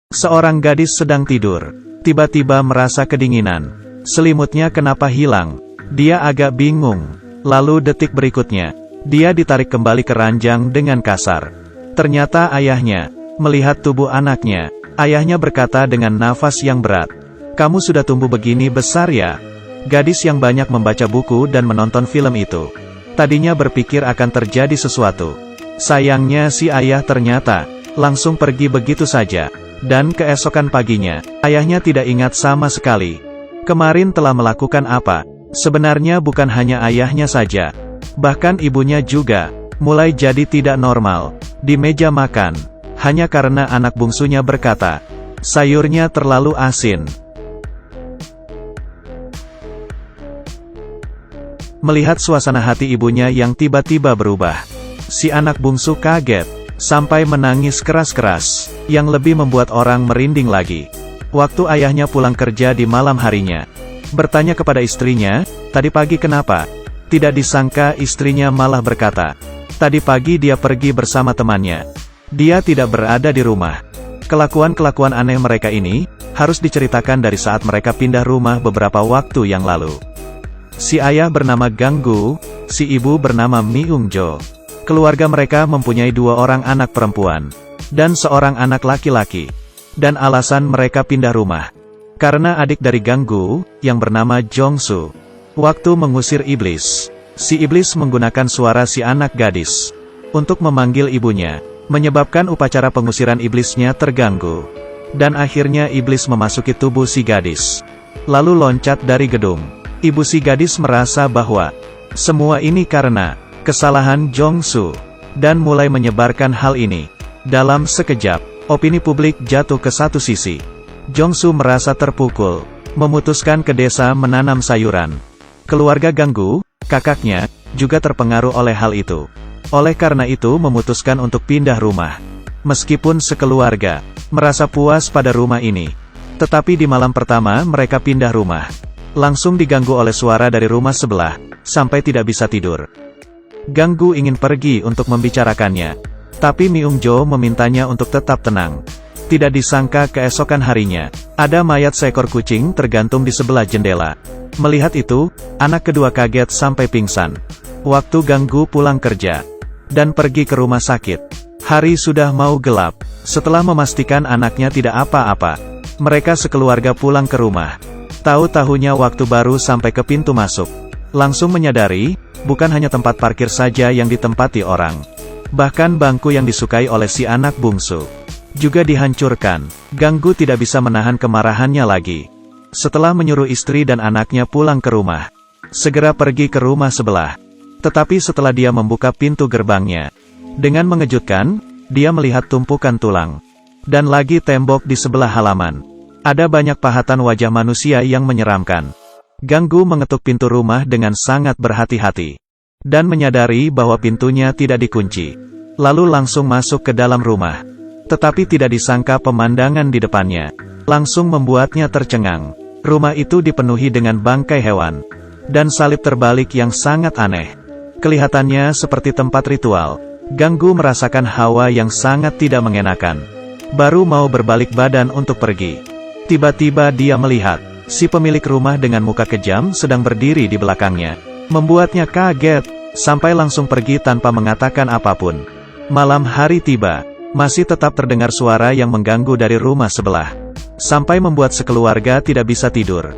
Seorang gadis sedang tidur. Tiba-tiba merasa kedinginan. Selimutnya kenapa hilang? Dia agak bingung. Lalu detik berikutnya, dia ditarik kembali ke ranjang dengan kasar. Ternyata ayahnya. Melihat tubuh anaknya, ayahnya berkata dengan nafas yang berat, "Kamu sudah tumbuh begini besar ya?" Gadis yang banyak membaca buku dan menonton film itu, tadinya berpikir akan terjadi sesuatu. Sayangnya si ayah ternyata langsung pergi begitu saja. Dan keesokan paginya, ayahnya tidak ingat sama sekali. Kemarin telah melakukan apa? Sebenarnya bukan hanya ayahnya saja. Bahkan ibunya juga, mulai jadi tidak normal. Di meja makan, hanya karena anak bungsunya berkata, sayurnya terlalu asin. Melihat suasana hati ibunya yang tiba-tiba berubah, si anak bungsu kaget. Sampai menangis keras-keras, yang lebih membuat orang merinding lagi. Waktu ayahnya pulang kerja di malam harinya, bertanya kepada istrinya, "Tadi pagi kenapa?" Tidak disangka istrinya malah berkata, "Tadi pagi dia pergi bersama temannya. Dia tidak berada di rumah." Kelakuan-kelakuan aneh mereka ini, harus diceritakan dari saat mereka pindah rumah beberapa waktu yang lalu. Si ayah bernama Ganggu, si ibu bernama Myungjo. Keluarga mereka mempunyai 2 orang anak perempuan, dan seorang anak laki-laki. Dan alasan mereka pindah rumah, karena adik dari Ganggu, yang bernama Jongsu, waktu mengusir iblis. Si iblis menggunakan suara si anak gadis, untuk memanggil ibunya, menyebabkan upacara pengusiran iblisnya terganggu. Dan akhirnya iblis memasuki tubuh si gadis, lalu loncat dari gedung. Ibu si gadis merasa bahwa, semua ini karena kesalahan Jongsu, dan mulai menyebarkan hal ini. Dalam sekejap, opini publik jatuh ke satu sisi. Jongsu merasa terpukul, memutuskan ke desa menanam sayuran. Keluarga Ganggu, kakaknya, juga terpengaruh oleh hal itu. Oleh karena itu memutuskan untuk pindah rumah. Meskipun sekeluarga merasa puas pada rumah ini, tetapi di malam pertama mereka pindah rumah, langsung diganggu oleh suara dari rumah sebelah, sampai tidak bisa tidur. Ganggu ingin pergi untuk membicarakannya, tapi Myungjo memintanya untuk tetap tenang. Tidak disangka keesokan harinya, ada mayat seekor kucing tergantung di sebelah jendela. Melihat itu, anak kedua kaget sampai pingsan. Waktu Ganggu pulang kerja, dan pergi ke rumah sakit. Hari sudah mau gelap. Setelah memastikan anaknya tidak apa-apa, mereka sekeluarga pulang ke rumah. Tahu-tahunya waktu baru sampai ke pintu masuk, langsung menyadari, bukan hanya tempat parkir saja yang ditempati orang. Bahkan bangku yang disukai oleh si anak bungsu juga dihancurkan. Ganggu tidak bisa menahan kemarahannya lagi. Setelah menyuruh istri dan anaknya pulang ke rumah, segera pergi ke rumah sebelah. Tetapi setelah dia membuka pintu gerbangnya, dengan mengejutkan, dia melihat tumpukan tulang. Dan lagi tembok di sebelah halaman, ada banyak pahatan wajah manusia yang menyeramkan. Ganggu mengetuk pintu rumah dengan sangat berhati-hati, dan menyadari bahwa pintunya tidak dikunci. Lalu langsung masuk ke dalam rumah. Tetapi tidak disangka pemandangan di depannya, langsung membuatnya tercengang. Rumah itu dipenuhi dengan bangkai hewan, dan salib terbalik yang sangat aneh. Kelihatannya seperti tempat ritual. Ganggu merasakan hawa yang sangat tidak mengenakan. Baru mau berbalik badan untuk pergi, tiba-tiba dia melihat si pemilik rumah dengan muka kejam sedang berdiri di belakangnya. Membuatnya kaget, sampai langsung pergi tanpa mengatakan apapun. Malam hari tiba, masih tetap terdengar suara yang mengganggu dari rumah sebelah, sampai membuat sekeluarga tidak bisa tidur.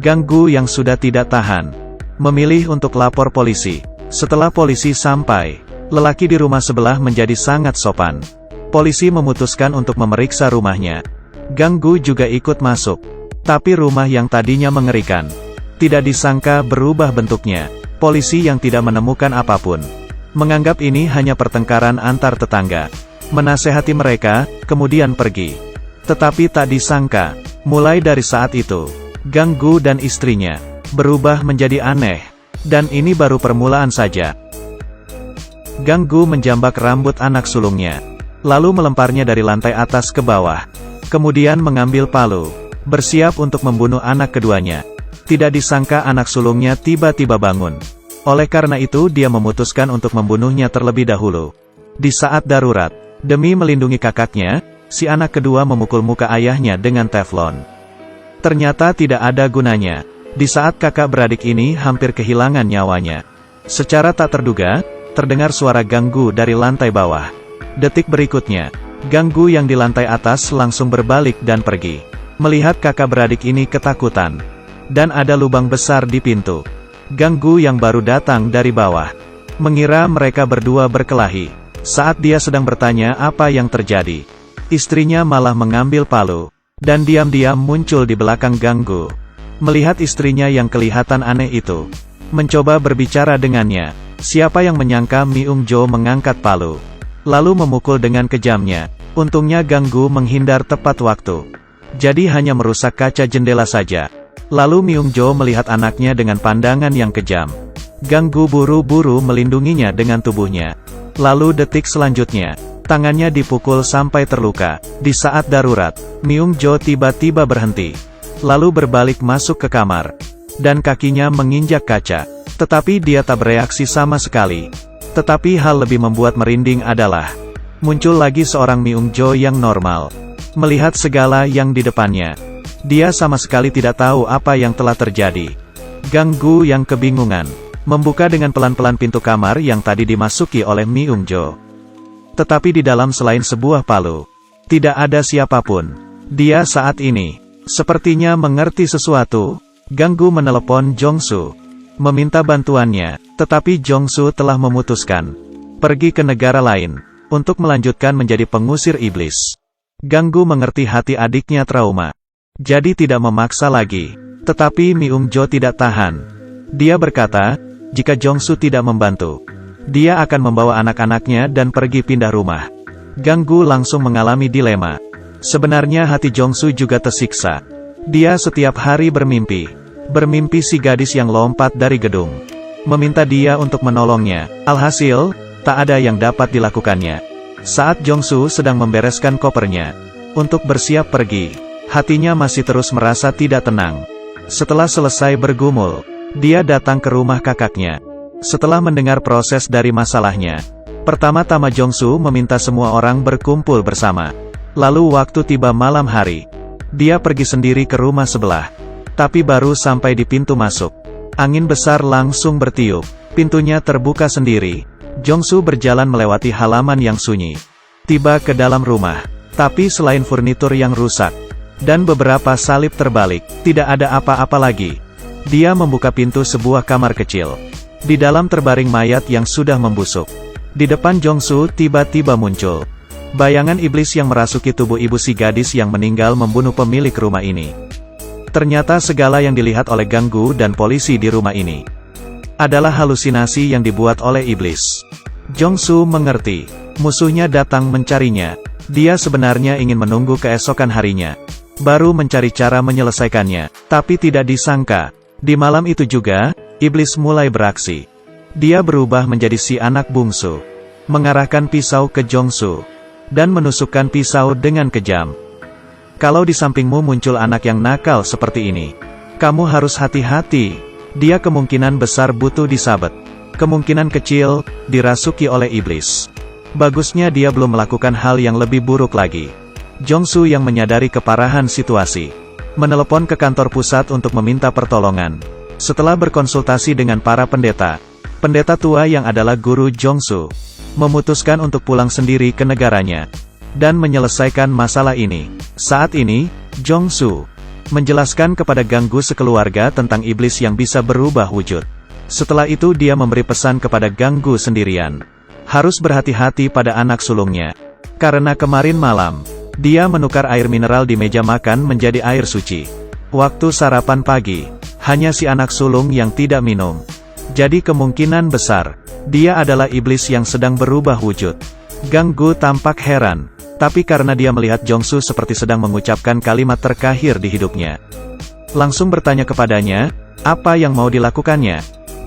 Ganggu yang sudah tidak tahan, memilih untuk lapor polisi. Setelah polisi sampai, lelaki di rumah sebelah menjadi sangat sopan. Polisi memutuskan untuk memeriksa rumahnya. Ganggu juga ikut masuk. Tapi rumah yang tadinya mengerikan, tidak disangka berubah bentuknya. Polisi yang tidak menemukan apapun, menganggap ini hanya pertengkaran antar tetangga. Menasehati mereka, kemudian pergi. Tetapi tak disangka, mulai dari saat itu, Ganggu dan istrinya berubah menjadi aneh. Dan ini baru permulaan saja. Ganggu menjambak rambut anak sulungnya, lalu melemparnya dari lantai atas ke bawah. Kemudian mengambil palu, bersiap untuk membunuh anak keduanya. Tidak disangka anak sulungnya tiba-tiba bangun. Oleh karena itu dia memutuskan untuk membunuhnya terlebih dahulu. Di saat darurat, demi melindungi kakaknya, Si anak kedua memukul muka ayahnya dengan teflon. Ternyata tidak ada gunanya. Di saat kakak beradik ini hampir kehilangan nyawanya. Secara tak terduga, terdengar suara ganggu dari lantai bawah. Detik berikutnya, ganggu yang di lantai atas langsung berbalik dan pergi. Melihat kakak beradik ini ketakutan. Dan ada lubang besar di pintu. Ganggu yang baru datang dari bawah mengira mereka berdua berkelahi. Saat dia sedang bertanya apa yang terjadi, istrinya malah mengambil palu dan diam-diam muncul di belakang ganggu. Melihat istrinya yang kelihatan aneh itu, mencoba berbicara dengannya. Siapa yang menyangka Myung Jo mengangkat palu, lalu memukul dengan kejamnya. Untungnya ganggu menghindar tepat waktu. Jadi hanya merusak kaca jendela saja. Lalu Myung Jo melihat anaknya dengan pandangan yang kejam. Ganggu buru-buru melindunginya dengan tubuhnya. Lalu detik selanjutnya, tangannya dipukul sampai terluka. Di saat darurat, Myung Jo tiba-tiba berhenti. Lalu berbalik masuk ke kamar. Dan kakinya menginjak kaca. Tetapi dia tak bereaksi sama sekali. Tetapi hal lebih membuat merinding adalah, muncul lagi seorang Myung Jo yang normal. Melihat segala yang di depannya, dia sama sekali tidak tahu apa yang telah terjadi. Ganggu yang kebingungan membuka dengan pelan-pelan pintu kamar yang tadi dimasuki oleh Myung Jo. Tetapi di dalam selain sebuah palu, tidak ada siapapun. Dia saat ini sepertinya mengerti sesuatu. Ganggu menelepon Jongsu, meminta bantuannya, tetapi Jongsu telah memutuskan pergi ke negara lain untuk melanjutkan menjadi pengusir iblis. Ganggu mengerti hati adiknya trauma, jadi tidak memaksa lagi. Tetapi Myung Jo tidak tahan. Dia berkata, jika Jongsu tidak membantu, dia akan membawa anak-anaknya dan pergi pindah rumah. Ganggu langsung mengalami dilema. Sebenarnya hati Jongsu juga tersiksa. Dia setiap hari bermimpi si gadis yang lompat dari gedung, meminta dia untuk menolongnya. Alhasil, tak ada yang dapat dilakukannya. Saat Jongsu sedang membereskan kopernya untuk bersiap pergi, hatinya masih terus merasa tidak tenang. Setelah selesai bergumul, dia datang ke rumah kakaknya. Setelah mendengar proses dari masalahnya, pertama-tama Jongsu meminta semua orang berkumpul bersama. Lalu waktu tiba malam hari, dia pergi sendiri ke rumah sebelah. Tapi baru sampai di pintu masuk, angin besar langsung bertiup. Pintunya terbuka sendiri. Jongsu berjalan melewati halaman yang sunyi, tiba ke dalam rumah. Tapi selain furnitur yang rusak dan beberapa salib terbalik, tidak ada apa-apa lagi. Dia membuka pintu sebuah kamar kecil. Di dalam terbaring mayat yang sudah membusuk. Di depan Jongsu tiba-tiba muncul bayangan iblis yang merasuki tubuh ibu si gadis yang meninggal membunuh pemilik rumah ini. Ternyata segala yang dilihat oleh Ganggu dan polisi di rumah ini adalah halusinasi yang dibuat oleh iblis. Jongsu mengerti, musuhnya datang mencarinya. Dia sebenarnya ingin menunggu keesokan harinya, baru mencari cara menyelesaikannya. Tapi tidak disangka, di malam itu juga, iblis mulai beraksi. Dia berubah menjadi si anak bungsu, mengarahkan pisau ke Jongsu, dan menusukkan pisau dengan kejam. Kalau di sampingmu muncul anak yang nakal seperti ini, kamu harus hati-hati. Dia kemungkinan besar butuh disabet. Kemungkinan kecil, dirasuki oleh iblis. Bagusnya dia belum melakukan hal yang lebih buruk lagi. Jongsu yang menyadari keparahan situasi, menelepon ke kantor pusat untuk meminta pertolongan. Setelah berkonsultasi dengan para pendeta, pendeta tua yang adalah guru Jongsu, memutuskan untuk pulang sendiri ke negaranya, dan menyelesaikan masalah ini. Saat ini, Jongsu menjelaskan kepada Ganggu sekeluarga tentang iblis yang bisa berubah wujud. Setelah itu dia memberi pesan kepada Ganggu sendirian, harus berhati-hati pada anak sulungnya. Karena kemarin malam, dia menukar air mineral di meja makan menjadi air suci. Waktu sarapan pagi, hanya si anak sulung yang tidak minum. Jadi kemungkinan besar, dia adalah iblis yang sedang berubah wujud. Ganggu tampak heran, tapi karena dia melihat Jongsu seperti sedang mengucapkan kalimat terakhir di hidupnya, langsung bertanya kepadanya, apa yang mau dilakukannya.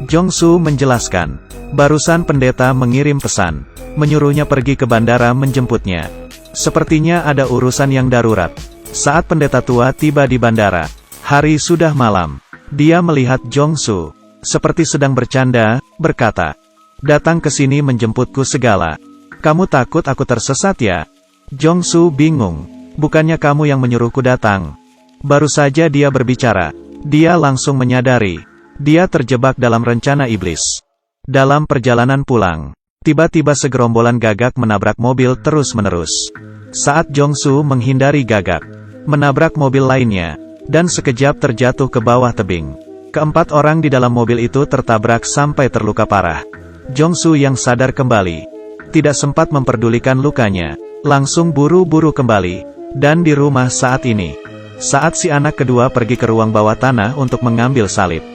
Jongsu menjelaskan, barusan pendeta mengirim pesan, menyuruhnya pergi ke bandara menjemputnya. Sepertinya ada urusan yang darurat. Saat pendeta tua tiba di bandara, hari sudah malam. Dia melihat Jongsu, seperti sedang bercanda, berkata, datang ke sini menjemputku segala. Kamu takut aku tersesat ya? Jongsu bingung. Bukannya kamu yang menyuruhku datang? Baru saja dia berbicara, dia langsung menyadari, dia terjebak dalam rencana iblis. Dalam perjalanan pulang, tiba-tiba segerombolan gagak menabrak mobil terus-menerus. Saat Jongsu menghindari gagak, menabrak mobil lainnya, dan sekejap terjatuh ke bawah tebing. Keempat orang di dalam mobil itu tertabrak sampai terluka parah. Jongsu yang sadar kembali, tidak sempat memperdulikan lukanya, langsung buru-buru kembali, dan di rumah saat ini. Saat si anak kedua pergi ke ruang bawah tanah untuk mengambil salib.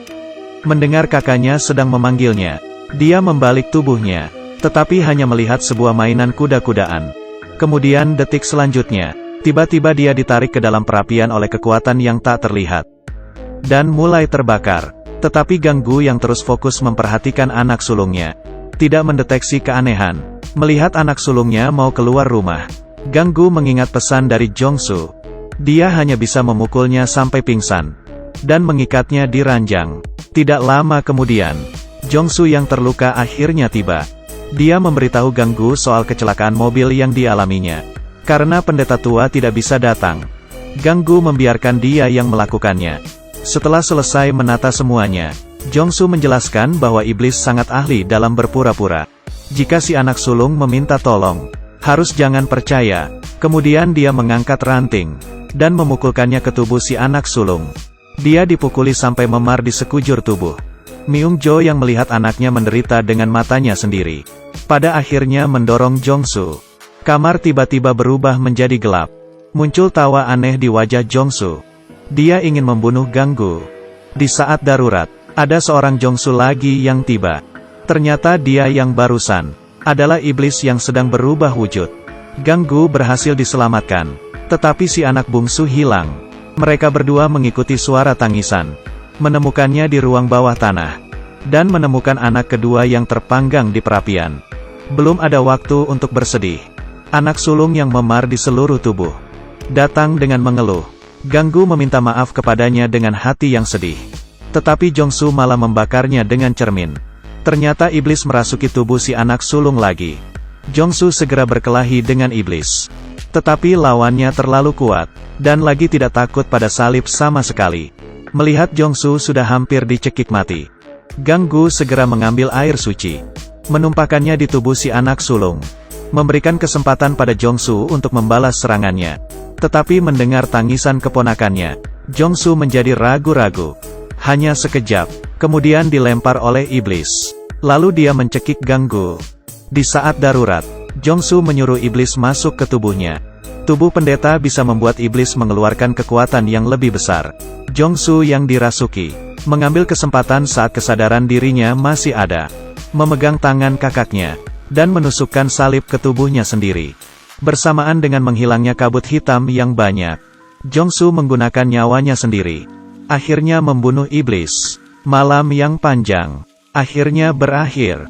Mendengar kakaknya sedang memanggilnya, dia membalik tubuhnya, tetapi hanya melihat sebuah mainan kuda-kudaan. Kemudian detik selanjutnya, tiba-tiba dia ditarik ke dalam perapian oleh kekuatan yang tak terlihat. Dan mulai terbakar. Tetapi Ganggu yang terus fokus memperhatikan anak sulungnya, tidak mendeteksi keanehan. Melihat anak sulungnya mau keluar rumah, Ganggu mengingat pesan dari Jongsu. Dia hanya bisa memukulnya sampai pingsan, dan mengikatnya di ranjang. Tidak lama kemudian, Jongsu yang terluka akhirnya tiba. Dia memberitahu Ganggu soal kecelakaan mobil yang dialaminya. Karena pendeta tua tidak bisa datang, Ganggu membiarkan dia yang melakukannya. Setelah selesai menata semuanya, Jongsu menjelaskan bahwa iblis sangat ahli dalam berpura-pura. Jika si anak sulung meminta tolong, harus jangan percaya. Kemudian dia mengangkat ranting, dan memukulkannya ke tubuh si anak sulung. Dia dipukuli sampai memar di sekujur tubuh. Myung-jo yang melihat anaknya menderita dengan matanya sendiri, pada akhirnya mendorong Jongsu. Kamar tiba-tiba berubah menjadi gelap. Muncul tawa aneh di wajah Jongsu. Dia ingin membunuh Ganggu. Di saat darurat, ada seorang Jongsu lagi yang tiba. Ternyata dia yang barusan adalah iblis yang sedang berubah wujud. Ganggu berhasil diselamatkan, tetapi si anak bungsu hilang. Mereka berdua mengikuti suara tangisan, menemukannya di ruang bawah tanah, dan menemukan anak kedua yang terpanggang di perapian. Belum ada waktu untuk bersedih. Anak sulung yang memar di seluruh tubuh datang dengan mengeluh. Ganggu meminta maaf kepadanya dengan hati yang sedih. Tetapi Jongsu malah membakarnya dengan cermin. Ternyata iblis merasuki tubuh si anak sulung lagi. Jongsu segera berkelahi dengan iblis. Tetapi lawannya terlalu kuat, dan lagi tidak takut pada salib sama sekali. Melihat Jongsu sudah hampir dicekik mati, Ganggu segera mengambil air suci, menumpahkannya di tubuh si anak sulung, memberikan kesempatan pada Jongsu untuk membalas serangannya. Tetapi mendengar tangisan keponakannya, Jongsu menjadi ragu-ragu. Hanya sekejap, kemudian dilempar oleh iblis. Lalu dia mencekik Ganggu. Di saat darurat, Jongsu menyuruh iblis masuk ke tubuhnya. Tubuh pendeta bisa membuat iblis mengeluarkan kekuatan yang lebih besar. Jongsu yang dirasuki, mengambil kesempatan saat kesadaran dirinya masih ada, memegang tangan kakaknya, dan menusukkan salib ke tubuhnya sendiri. Bersamaan dengan menghilangnya kabut hitam yang banyak, Jongsu menggunakan nyawanya sendiri. Akhirnya membunuh iblis. Malam yang panjang akhirnya berakhir.